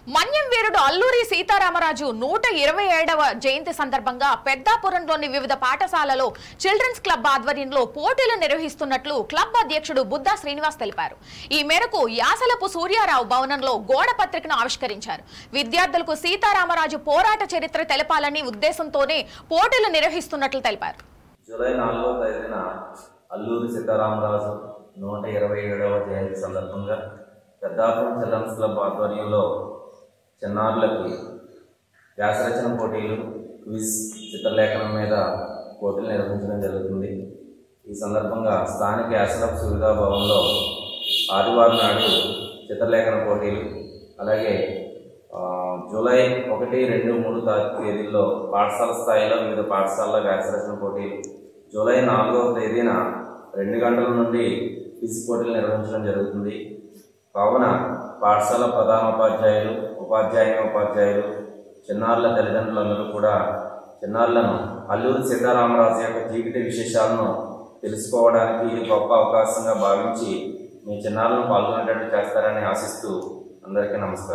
మన్యం వీరుడు అల్లూరి సీతారామరాజు 127వ జయంతి సందర్భంగా పెద్దాపురంలోని వివిధ పాఠశాలలో చిల్డ్రన్స్ క్లబ్ ఆధ్వర్యంలో పోటీలు నిర్వహిస్తున్నట్లు క్లబ్ అధ్యక్షుడు బుద్ధా శ్రీనివాస్ తెలిపారు. ఈ మేరకు యాసలపు సూర్యారావు భవనంలో గోడ పత్రికను ఆవిష్కరించారు. విద్యార్థులకు సీతారామరాజు పోరాట చరిత్ర తెలపాలని ఉద్దేశంతోనే పోటీలు నిర్వహిస్తున్నట్లు తెలిపారు. జూలై 4వ తేదీన అల్లూరి సీతారామరాజు 127వ జయంతి సందర్భంగా పెద్దాపురం చిల్డ్రన్స్ క్లబ్ ఆధ్వర్యంలో చిన్నారులకి వ్యాసరచన పోటీలు, క్విజ్, చిత్రలేఖనం మీద పోటీలు నిర్వహించడం జరుగుతుంది. ఈ సందర్భంగా స్థానిక యాసలపు సువిధా భవన్లో ఆదివారం నాడు చిత్రలేఖన పోటీలు, అలాగే జూలై 1, 2, 3 తేదీల్లో పాఠశాల స్థాయిలో వివిధ పాఠశాలలో వ్యాసరచన పోటీలు, జూలై 4వ తేదీన 2 గంటల నుండి క్విజ్ పోటీలు నిర్వహించడం జరుగుతుంది. కావున పాఠశాల ప్రధానోపాధ్యాయులు, ఉపాధ్యాయులు, చిన్నారుల తల్లిదండ్రులందరూ కూడా చిన్నారులను అల్లూరి సీతారామరాజు యొక్క జీవిత విశేషాలను తెలుసుకోవడానికి ఇది గొప్ప అవకాశంగా భావించి మీ చిన్నారులను పాల్గొనేటట్టు చేస్తారని ఆశిస్తూ అందరికీ నమస్కారం.